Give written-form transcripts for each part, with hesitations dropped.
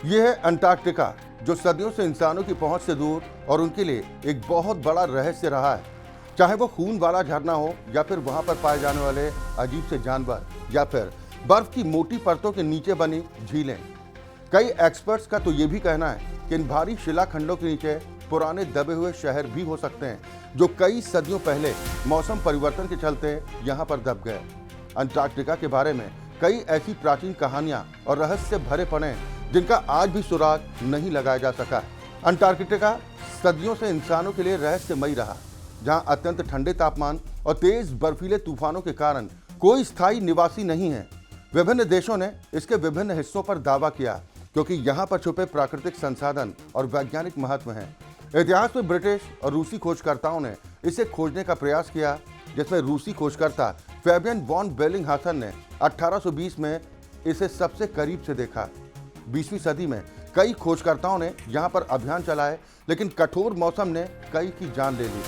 ये है अंटार्कटिका, जो सदियों से इंसानों की पहुंच से दूर और उनके लिए एक बहुत बड़ा रहस्य रहा है। चाहे वो खून वाला झरना हो या फिर वहां पर पाए जाने वाले अजीब से जानवर या फिर बर्फ की मोटी परतों के नीचे बनी झीलें। कई एक्सपर्ट्स का तो ये भी कहना है कि इन भारी शिलाखंडों के नीचे पुराने दबे हुए शहर भी हो सकते हैं, जो कई सदियों पहले मौसम परिवर्तन के चलते यहाँ पर दब गए। अंटार्कटिका के बारे में कई ऐसी प्राचीन कहानियां और रहस्य भरे पड़े हैं जिनका आज भी सुराग नहीं लगाया जा सका है। अंटार्कटिका सदियों से इंसानों के लिए रहस्यमयी रहा, जहां अत्यंत ठंडे तापमान और तेज बर्फीले तूफानों के कारण कोई स्थायी निवासी नहीं है। विभिन्न देशों ने इसके विभिन्न हिस्सों पर दावा किया, क्योंकि यहाँ पर छुपे प्राकृतिक संसाधन और वैज्ञानिक महत्व हैं। इतिहास में ब्रिटिश और रूसी खोजकर्ताओं ने इसे खोजने का प्रयास किया, जिसमें रूसी खोजकर्ता फैबियन वॉन बेलिंगहासन ने 1820 में इसे सबसे करीब से देखा। 20वीं सदी में कई खोजकर्ताओं ने यहाँ पर अभियान चलाए, लेकिन कठोर मौसम ने कई की जान ले ली।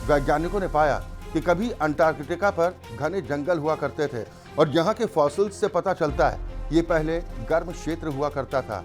वैज्ञानिकों ने पाया कि कभी अंटार्कटिका पर घने जंगल हुआ करते थे और यहाँ के फॉसिल्स से पता चलता है ये पहले गर्म क्षेत्र हुआ करता था।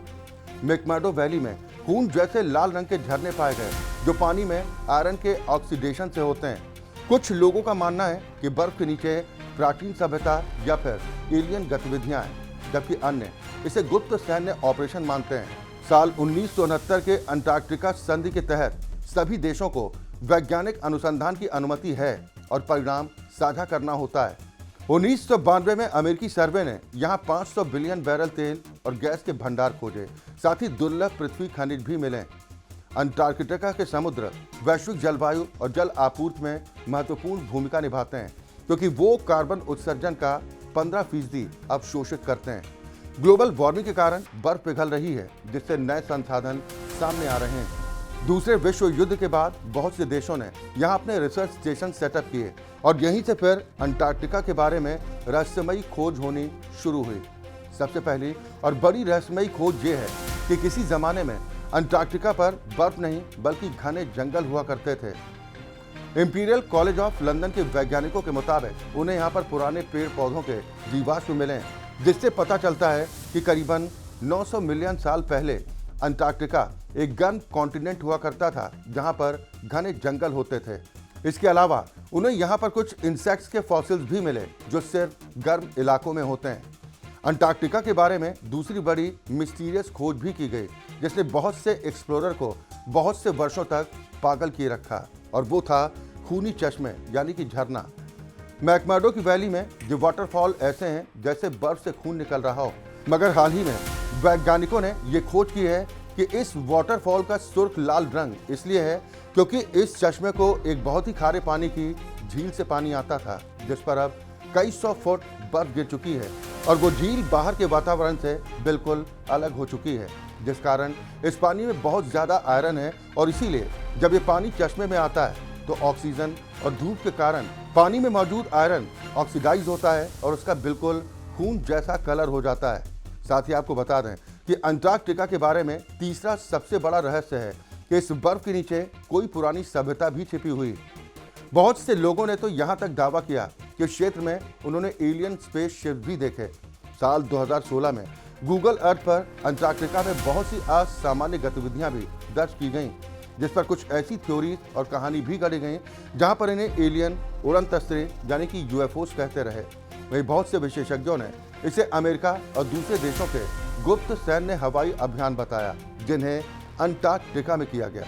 मैकमर्डो वैली में खून जैसे लाल रंग के झरने पाए गए, जो पानी में आयरन के ऑक्सीडेशन से होते हैं। कुछ लोगों का मानना है कि बर्फ के नीचे प्राचीन सभ्यता या फिर एलियन गतिविधियां हैं, जबकि अन्य इसे गुप्त सैन्य ऑपरेशन मानते हैं। साल 1969 के अंटार्कटिका संधि के तहत सभी देशों को वैज्ञानिक अनुसंधान की अनुमति है और परिणाम साझा करना होता है। 1992 में अमेरिकी सर्वे ने यहाँ 500 बिलियन बैरल तेल और गैस के भंडार खोजे, साथ ही दुर्लभ पृथ्वी खनिज भी मिले। अंटार्कटिका के समुद्र वैश्विक जलवायु और जल आपूर्ति में महत्वपूर्ण भूमिका निभाते हैं, क्योंकि वो कार्बन उत्सर्जन का 15% अवशोषित करते हैं। ग्लोबल वार्मिंग के कारण बर्फ पिघल रही है, जिससे नए संसाधन सामने आ रहे हैं। दूसरे विश्व युद्ध के बाद बहुत से देशों ने यहाँ अपने रिसर्च स्टेशन सेटअप किए और यहीं से फिर अंटार्कटिका के बारे में रहस्यमयी खोज होनी शुरू हुई। सबसे पहली और बड़ी रहस्यमयी खोज ये है कि किसी जमाने में अंटार्कटिका पर बर्फ नहीं बल्कि घने जंगल हुआ करते थे। इंपीरियल कॉलेज ऑफ लंदन के वैज्ञानिकों के मुताबिक उन्हें यहाँ पर पुराने पेड़ पौधों के जीवाश्म मिले, जिससे पता चलता है कि करीबन 900 मिलियन साल पहले अंटार्कटिका एक गर्म कॉन्टिनेंट हुआ करता था, जहाँ पर घने जंगल होते थे। इसके अलावा उन्हें यहाँ पर कुछ इंसेक्ट्स के फॉसिल्स भी मिले, जो सिर्फ गर्म इलाकों में होते हैं। अंटार्कटिका के बारे में दूसरी बड़ी मिस्टीरियस खोज भी की गई, जिसने बहुत से एक्सप्लोरर को बहुत से वर्षों तक पागल किए रखा, और वो था खूनी चश्मे यानी कि झरना। मैकमर्डो की वैली में ये वाटरफॉल ऐसे हैं जैसे बर्फ से खून निकल रहा हो, मगर हाल ही में वैज्ञानिकों ने ये खोज की है कि इस वाटरफॉल का सुर्ख लाल रंग इसलिए है क्योंकि इस चश्मे को एक बहुत ही खारे पानी की झील से पानी आता था, जिस पर अब कई 100 फुट बर्फ गिर चुकी है और वो झील बाहर के वातावरण से बिल्कुल अलग हो चुकी है, जिस कारण इस पानी में बहुत ज़्यादा आयरन है। और इसीलिए जब ये पानी चश्मे में आता है तो ऑक्सीजन और धूप के कारण पानी में मौजूद आयरन ऑक्सीडाइज होता है और उसका बिल्कुल खून जैसा कलर हो जाता है। साथ ही आपको बता दें कि अंटार्कटिका के बारे में तीसरा सबसे बड़ा रहस्य है कि इस बर्फ के नीचे कोई पुरानी सभ्यता भी छिपी हुई। बहुत से लोगों ने तो यहाँ तक दावा किया कि क्षेत्र में उन्होंने एलियन स्पेसशिप भी देखे। साल 2016 में गूगल अर्थ पर अंटार्कटिका में बहुत सी असामान्य गतिविधियां भी दर्ज की गईं, जिस पर कुछ ऐसी थ्योरी और कहानी भी गढ़ी गई जहां पर इन्हें एलियन उड़न तस्वीरें यानी कि यूएफओस कहते रहे। वहीं बहुत से विशेषज्ञों ने इसे अमेरिका और दूसरे देशों के गुप्त सैन्य हवाई अभियान बताया, जिन्हें अंटार्कटिका में किया गया।